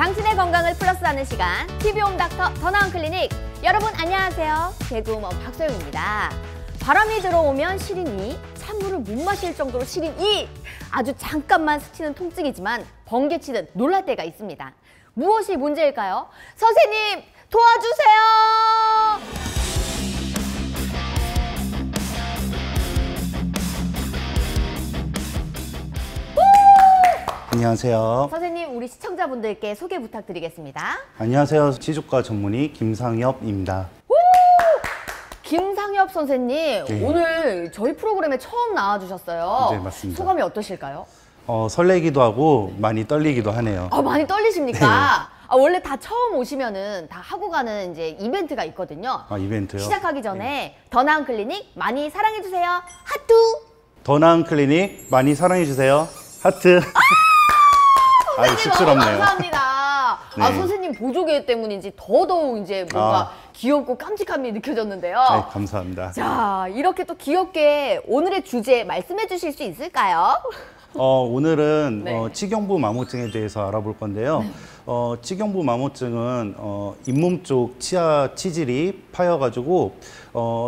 당신의 건강을 플러스하는 시간 TV홈 닥터 더 나은 클리닉. 여러분 안녕하세요. 개그우먼 박소영입니다. 바람이 들어오면 시린 이, 찬물을 못 마실 정도로 시린 이, 아주 잠깐만 스치는 통증이지만 번개치듯 놀랄 때가 있습니다. 무엇이 문제일까요? 선생님 도와주세요. 안녕하세요. 선생님, 우리 시청자분들께 소개 부탁드리겠습니다. 안녕하세요. 치주과 전문의 김상엽입니다. 김상엽 선생님, 네. 오늘 저희 프로그램에 처음 나와주셨어요. 네, 맞습니다. 소감이 어떠실까요? 설레기도 하고 많이 떨리기도 하네요. 많이 떨리십니까? 원래 다 처음 오시면은 다 하고 가는 이제 이벤트가 있거든요. 이벤트요? 시작하기 전에 네. 더 나은 클리닉 많이 사랑해주세요. 하트! 더 나은 클리닉 많이 사랑해주세요. 하트. 쑥스럽네요. 감사합니다. 네. 선생님 보조개 때문인지 더더욱 이제 뭔가 귀엽고 깜찍함이 느껴졌는데요. 네, 감사합니다. 자, 이렇게 또 귀엽게 오늘의 주제 말씀해 주실 수 있을까요? 오늘은 네. 치경부 마모증에 대해서 알아볼 건데요. 치경부 마모증은 잇몸 쪽 치아 치질이 파여가지고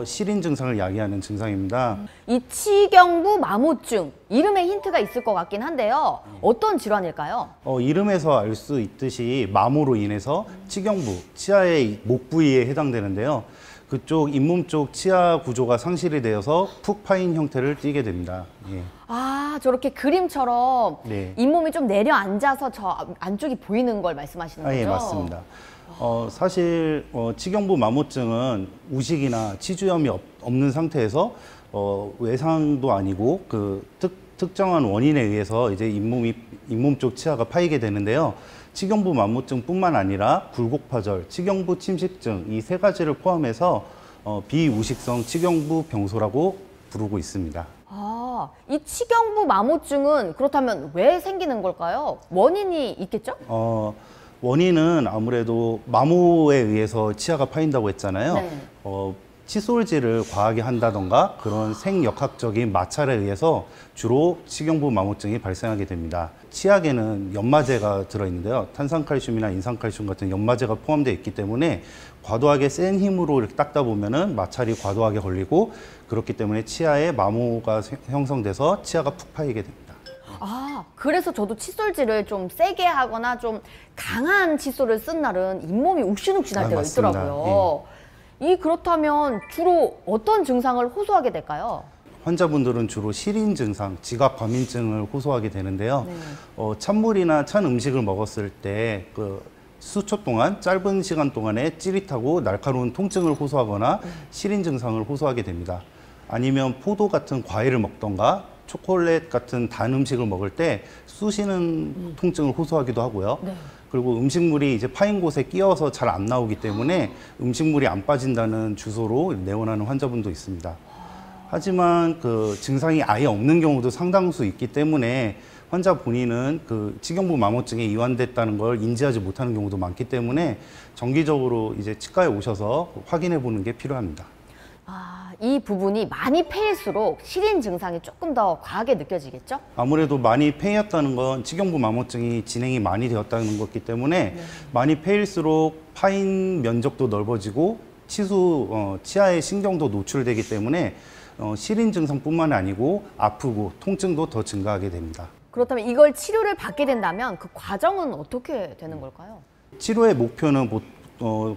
시린 증상을 야기하는 증상입니다. 이 치경부 마모증, 이름에 힌트가 있을 것 같긴 한데요. 어떤 질환일까요? 이름에서 알 수 있듯이 마모로 인해서 치경부, 치아의 목 부위에 해당되는데요. 그쪽 잇몸 쪽 치아 구조가 상실이 되어서 푹 파인 형태를 띠게 됩니다. 예. 저렇게 그림처럼 네. 잇몸이 좀 내려앉아서 저 안쪽이 보이는 걸 말씀하시는 거죠? 예, 맞습니다. 사실 치경부 마모증은 우식이나 치주염이 없는 상태에서 외상도 아니고 그 특정한 원인에 의해서 이제 잇몸 쪽 치아가 파이게 되는데요. 치경부 마모증뿐만 아니라 굴곡파절, 치경부 침식증 이 세 가지를 포함해서 비우식성 치경부 병소라고 부르고 있습니다. 이 치경부 마모증은 그렇다면 왜 생기는 걸까요? 원인이 있겠죠? 원인은 아무래도 마모에 의해서 치아가 파인다고 했잖아요. 네. 칫솔질을 과하게 한다던가 그런 생역학적인 마찰에 의해서 주로 치경부 마모증이 발생하게 됩니다. 치약에는 연마제가 들어있는데요. 탄산칼슘이나 인산칼슘 같은 연마제가 포함되어 있기 때문에 과도하게 센 힘으로 이렇게 닦다 보면은 마찰이 과도하게 걸리고 그렇기 때문에 치아에 마모가 형성돼서 치아가 푹 파이게 됩니다. 그래서 저도 칫솔질을 좀 세게 하거나 좀 강한 칫솔을 쓴 날은 잇몸이 욱신욱신할 때가 맞습니다. 있더라고요. 그렇다면 주로 어떤 증상을 호소하게 될까요? 환자분들은 주로 시린 증상, 지각 과민증을 호소하게 되는데요. 찬물이나 찬 음식을 먹었을 때 그 수초 동안 짧은 시간 동안에 찌릿하고 날카로운 통증을 호소하거나 시린 증상을 호소하게 됩니다. 아니면 포도 같은 과일을 먹던가 초콜릿 같은 단 음식을 먹을 때 쑤시는 통증을 호소하기도 하고요. 네. 그리고 음식물이 이제 파인 곳에 끼어서 잘 안 나오기 때문에 음식물이 안 빠진다는 주소로 내원하는 환자분도 있습니다. 하지만 그 증상이 아예 없는 경우도 상당수 있기 때문에 환자 본인은 그 치경부 마모증에 이완됐다는 걸 인지하지 못하는 경우도 많기 때문에 정기적으로 이제 치과에 오셔서 확인해 보는 게 필요합니다. 이 부분이 많이 패일수록 시린 증상이 조금 더 과하게 느껴지겠죠? 아무래도 많이 패였다는 건 치경부 마모증이 진행이 많이 되었다는 거기 때문에 많이 패일수록 파인 면적도 넓어지고 치아의 신경도 노출되기 때문에 시린 증상뿐만 아니고 아프고 통증도 더 증가하게 됩니다. 그렇다면 이걸 치료를 받게 된다면 그 과정은 어떻게 되는 걸까요? 치료의 목표는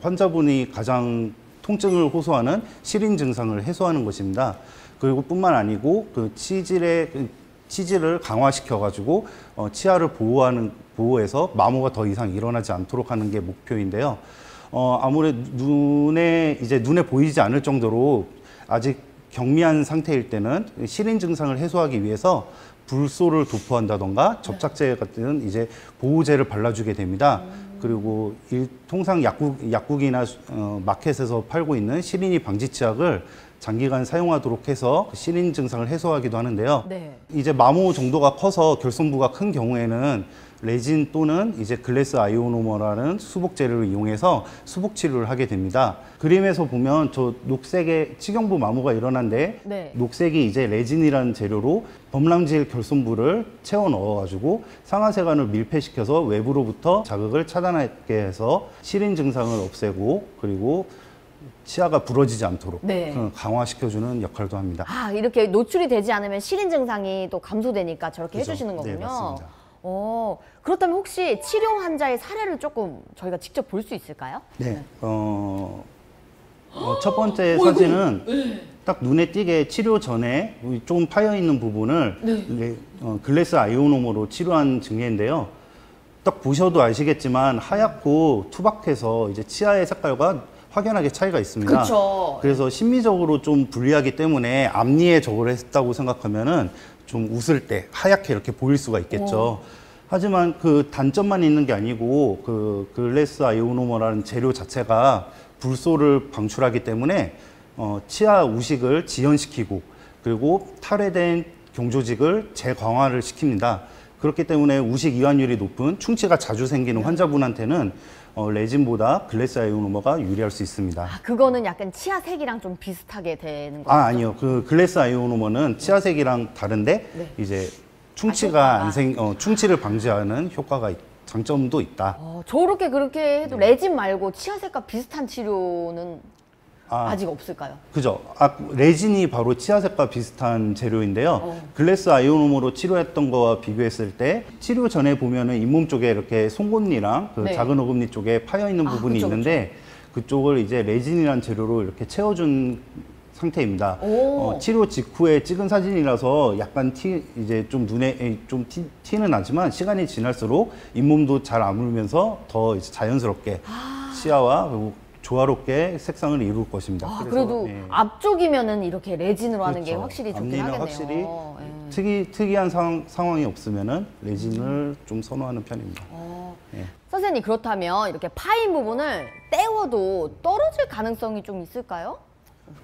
환자분이 가장 통증을 호소하는 시린 증상을 해소하는 것입니다. 그리고 뿐만 아니고 그 치질을 강화시켜가지고 치아를 보호해서 마모가 더 이상 일어나지 않도록 하는 게 목표인데요. 아무래도 눈에 보이지 않을 정도로 아직 경미한 상태일 때는 시린 증상을 해소하기 위해서 불소를 도포한다던가 접착제 같은 이제 보호제를 발라주게 됩니다. 그리고 통상 약국이나 마켓에서 팔고 있는 시린이 방지 치약을 장기간 사용하도록 해서 시린 증상을 해소하기도 하는데요. 네. 이제 마모 정도가 커서 결손부가 큰 경우에는 레진 또는 이제 글래스 아이오노머라는 수복 재료를 이용해서 수복 치료를 하게 됩니다. 그림에서 보면 저 녹색의 치경부 마모가 일어난데 네. 녹색이 이제 레진이라는 재료로 범람질 결손부를 채워 넣어가지고 상하세관을 밀폐시켜서 외부로부터 자극을 차단하게 해서 시린 증상을 없애고 그리고 치아가 부러지지 않도록 네. 강화시켜주는 역할도 합니다. 아, 이렇게 노출이 되지 않으면 시린 증상이 또 감소되니까 저렇게 그죠? 해주시는 거군요. 네, 맞습니다. 그렇다면 혹시 치료 환자의 사례를 조금 저희가 직접 볼 수 있을까요? 네. 첫 번째 사진은 딱 눈에 띄게 치료 전에 좀 파여 있는 부분을 글래스 아이오노머로 치료한 증례인데요. 딱 보셔도 아시겠지만 하얗고 투박해서 이제 치아의 색깔과 확연하게 차이가 있습니다. 그렇죠. 그래서 심미적으로 좀 불리하기 때문에 앞니에 저걸 했다고 생각하면은 좀 웃을 때 하얗게 이렇게 보일 수가 있겠죠. 하지만 그 단점만 있는 게 아니고 그 글래스 아이오노머라는 재료 자체가 불소를 방출하기 때문에 치아 우식을 지연시키고 그리고 탈회된 경조직을 재광화를 시킵니다. 그렇기 때문에 우식 이완율이 높은 충치가 자주 생기는 환자분한테는 레진보다 글래스 아이오노머가 유리할 수 있습니다. 아, 그거는 약간 치아색이랑 좀 비슷하게 되는 거죠? 아니요. 그 글래스 아이오노머는 치아색이랑 다른데 네. 이제 효과가. 충치를 방지하는 효과가 장점도 있다. 저렇게 그렇게 해도 네. 레진 말고 치아색과 비슷한 치료는 아직 없을까요? 그죠. 레진이 바로 치아색과 비슷한 재료인데요. 글래스 아이오노머로 치료했던 거와 비교했을 때 치료 전에 보면은 잇몸 쪽에 이렇게 송곳니랑 그 네. 작은 어금니 쪽에 파여 있는 부분이 그쵸, 있는데 그쪽을 이제 레진이라는 재료로 이렇게 채워준 상태입니다. 치료 직후에 찍은 사진이라서 약간 이제 좀 눈에 좀 티는 나지만 시간이 지날수록 잇몸도 잘 아물면서 더 이제 자연스럽게 치아와 그리고 조화롭게 색상을 이룰 것입니다. 그래도 예. 앞쪽이면은 이렇게 레진으로 하는 게 그렇죠. 확실히 좋긴 앞니는 하겠네요. 확실히 특이한 상황이 없으면은 레진을 좀 선호하는 편입니다. 예. 선생님, 그렇다면 이렇게 파인 부분을 떼워도 떨어질 가능성이 좀 있을까요?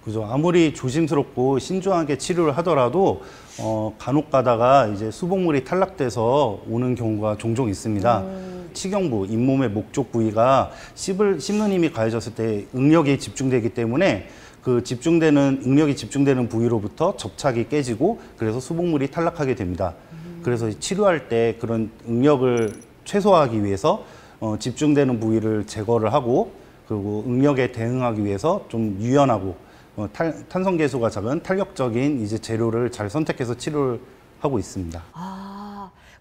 그죠. 아무리 조심스럽고 신중하게 치료를 하더라도 간혹 가다가 이제 수복물이 탈락돼서 오는 경우가 종종 있습니다. 치경부, 잇몸의 목쪽 부위가 씹는 힘이 가해졌을 때 응력이 집중되기 때문에 그 응력이 집중되는 부위로부터 접착이 깨지고 그래서 수복물이 탈락하게 됩니다. 그래서 치료할 때 그런 응력을 최소화하기 위해서 집중되는 부위를 제거를 하고 그리고 응력에 대응하기 위해서 좀 유연하고 탄성 계수가 작은 탄력적인 이제 재료를 잘 선택해서 치료를 하고 있습니다.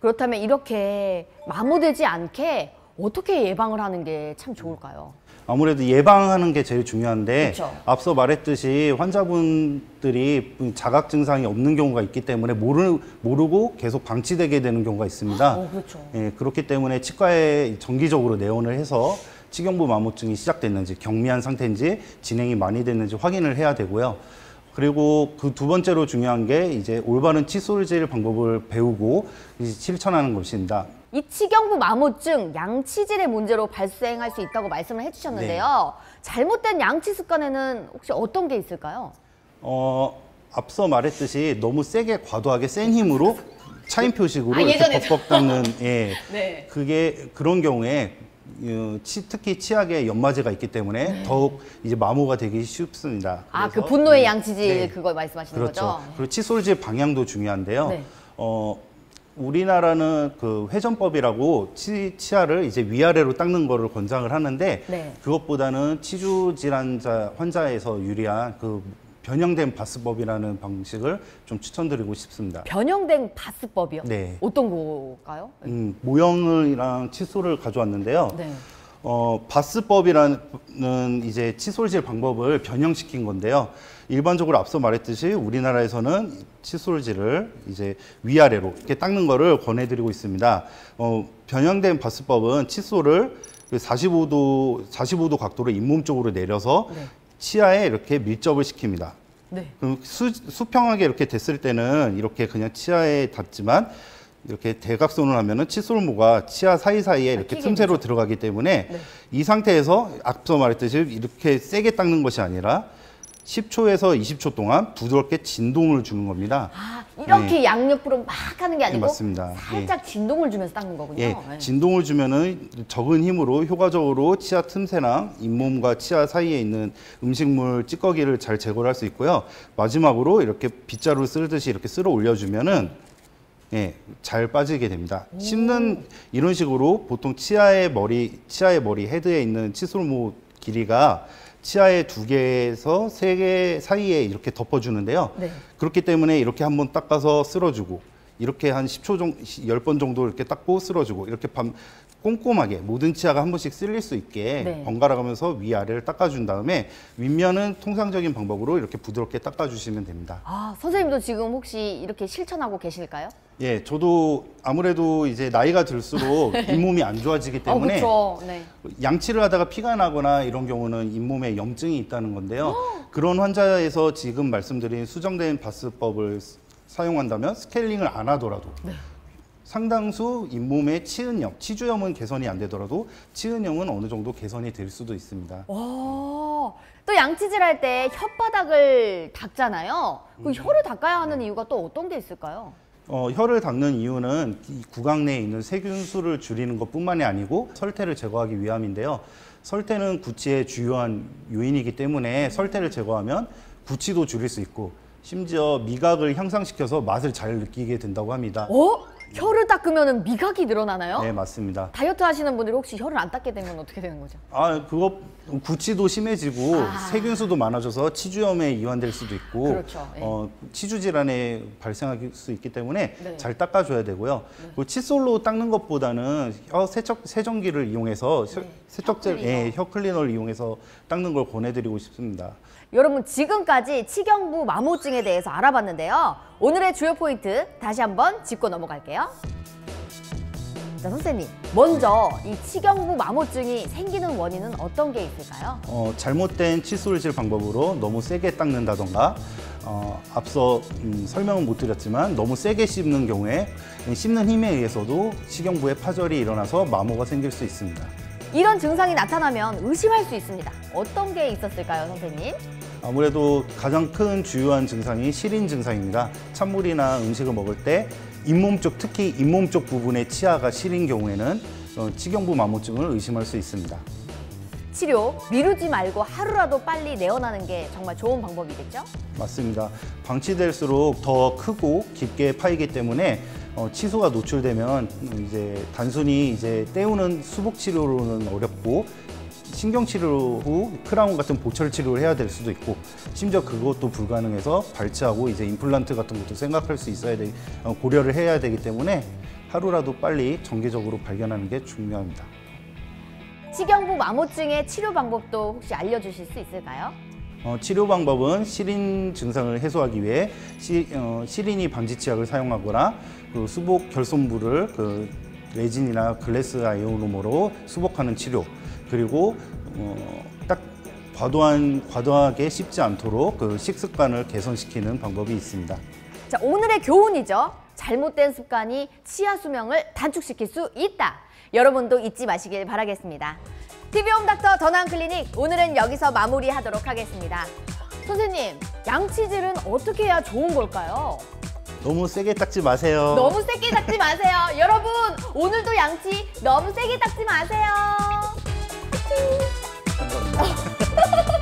그렇다면 이렇게 마모되지 않게 어떻게 예방을 하는 게 참 좋을까요? 아무래도 예방하는 게 제일 중요한데 그쵸. 앞서 말했듯이 환자분들이 자각 증상이 없는 경우가 있기 때문에 모르고 계속 방치되게 되는 경우가 있습니다. 그렇죠. 예, 그렇기 때문에 치과에 정기적으로 내원을 해서 치경부 마모증이 시작됐는지 경미한 상태인지 진행이 많이 됐는지 확인을 해야 되고요. 그리고 그 두 번째로 중요한 게 이제 올바른 칫솔질 방법을 배우고 이제 실천하는 것입니다. 이 치경부 마모증 양치질의 문제로 발생할 수 있다고 말씀을 해주셨는데요. 잘못된 양치 습관에는 혹시 어떤 게 있을까요? 앞서 말했듯이 너무 세게 과도하게 센 힘으로 차임표식으로 이렇게 예전에 벅벅 닦는 네. 그게 그런 경우에 특히 치약에 연마제가 있기 때문에 더욱 이제 마모가 되기 쉽습니다. 그 그래서 분노의 양치질 네. 그걸 말씀하시는 그렇죠. 거죠? 그리고 칫솔질 방향도 중요한데요. 네. 우리나라는 그 회전법이라고 치아를 이제 위아래로 닦는 거를 권장을 하는데 네. 그것보다는 치주 질환자 환자에서 유리한 그 변형된 바스법이라는 방식을 좀 추천드리고 싶습니다. 변형된 바스법이요? 네. 어떤 거일까요? 모형이랑 칫솔을 가져왔는데요. 네. 바스법이라는 이제 칫솔질 방법을 변형시킨 건데요. 일반적으로 앞서 말했듯이 우리나라에서는 칫솔질을 이제 위아래로 이렇게 닦는 거를 권해드리고 있습니다. 변형된 바스법은 칫솔을 45도 각도로 잇몸 쪽으로 내려서 네. 치아에 이렇게 밀접을 시킵니다. 네. 그럼 수평하게 이렇게 됐을 때는 이렇게 그냥 치아에 닿지만 이렇게 대각선을 하면은 칫솔모가 치아 사이사이에 이렇게 틈새로 들어가기 때문에 네. 이 상태에서 앞서 말했듯이 이렇게 세게 닦는 것이 아니라 10초에서 20초 동안 부드럽게 진동을 주는 겁니다. 아, 이렇게 양옆으로 막 하는 게 네, 아니고 맞습니다. 살짝 진동을 주면서 닦는 거군요. 예, 네. 진동을 주면은 적은 힘으로 효과적으로 치아 틈새랑 잇몸과 치아 사이에 있는 음식물 찌꺼기를 잘 제거를 할 수 있고요. 마지막으로 이렇게 빗자루 쓸듯이 이렇게 쓸어 올려주면은 예, 잘 빠지게 됩니다. 씹는 이런 식으로 보통 치아의 머리 헤드에 있는 칫솔모 길이가 치아의 2개에서 3개 사이에 이렇게 덮어주는데요. 네. 그렇기 때문에 이렇게 한번 닦아서 쓸어주고 이렇게 한 10초 정도, 10번 정도 이렇게 닦고 쓸어주고 이렇게 꼼꼼하게 모든 치아가 한 번씩 쓸릴 수 있게 네. 번갈아 가면서 위아래를 닦아준 다음에 윗면은 통상적인 방법으로 이렇게 부드럽게 닦아주시면 됩니다. 아, 선생님도 지금 혹시 이렇게 실천하고 계실까요? 예, 저도 아무래도 이제 나이가 들수록 잇몸이 안 좋아지기 때문에 그렇죠. 네. 양치를 하다가 피가 나거나 이런 경우는 잇몸에 염증이 있다는 건데요. 그런 환자에서 지금 말씀드린 수정된 바스법을 사용한다면 스케일링을 안 하더라도 상당수 잇몸의 치은염, 치주염은 개선이 안 되더라도 치은염은 어느 정도 개선이 될 수도 있습니다. 와, 또 양치질 할 때 혓바닥을 닦잖아요. 그 혀를 닦아야 하는 이유가 또 어떤 게 있을까요? 혀를 닦는 이유는 이 구강 내에 있는 세균수를 줄이는 것뿐만이 아니고 설태를 제거하기 위함인데요. 설태는 구취의 주요한 요인이기 때문에 설태를 제거하면 구취도 줄일 수 있고 심지어 미각을 향상시켜서 맛을 잘 느끼게 된다고 합니다. 혀를 닦으면 미각이 늘어나나요? 네, 맞습니다. 다이어트 하시는 분들이 혹시 혀를 안 닦게 되면 어떻게 되는 거죠? 그거 구취도 심해지고 아. 세균수도 많아져서 치주염에 이완될 수도 있고 그렇죠. 예. 치주 질환에 발생할 수 있기 때문에 네. 잘 닦아줘야 되고요. 그리고 칫솔로 닦는 것보다는 혀 세정기를 이용해서 세척제, 클리너. 혀 클리너를 이용해서 닦는 걸 권해드리고 싶습니다. 여러분, 지금까지 치경부 마모증에 대해서 알아봤는데요. 오늘의 주요 포인트 다시 한번 짚고 넘어갈게요. 자, 선생님, 먼저 이 치경부 마모증이 생기는 원인은 어떤 게 있을까요? 잘못된 칫솔질 방법으로 너무 세게 닦는다던가 앞서 설명은 못 드렸지만 너무 세게 씹는 경우에 씹는 힘에 의해서도 치경부에 파절이 일어나서 마모가 생길 수 있습니다. 이런 증상이 나타나면 의심할 수 있습니다. 어떤 게 있었을까요, 선생님? 아무래도 가장 큰 주요한 증상이 시린 증상입니다. 찬물이나 음식을 먹을 때 잇몸 쪽, 특히 잇몸 쪽 부분의 치아가 시린 경우에는 치경부 마모증을 의심할 수 있습니다. 치료 미루지 말고 하루라도 빨리 내어나는 게 정말 좋은 방법이겠죠? 맞습니다. 방치될수록 더 크고 깊게 파이기 때문에 치소가 노출되면 이제 단순히 이제 때우는 수복 치료로는 어렵고 신경 치료 후 크라운 같은 보철 치료를 해야 될 수도 있고 심지어 그것도 불가능해서 발치하고 이제 임플란트 같은 것도 생각할 수 있어야 고려를 해야 되기 때문에 하루라도 빨리 정기적으로 발견하는 게 중요합니다. 치경부 마모증의 치료 방법도 혹시 알려주실 수 있을까요? 치료 방법은 시린 증상을 해소하기 위해 시린이 방지 치약을 사용하거나 그 수복 결손부를 그 레진이나 글래스 아이오노모로 수복하는 치료, 그리고 딱 과도하게 씹지 않도록 그 식습관을 개선시키는 방법이 있습니다. 자, 오늘의 교훈이죠. 잘못된 습관이 치아 수명을 단축시킬 수 있다. 여러분도 잊지 마시길 바라겠습니다. TV홈 닥터 더나은 클리닉, 오늘은 여기서 마무리하도록 하겠습니다. 선생님, 양치질은 어떻게 해야 좋은 걸까요? 너무 세게 닦지 마세요. 너무 세게 닦지 마세요. 여러분, 오늘도 양치 너무 세게 닦지 마세요. 감사합니다.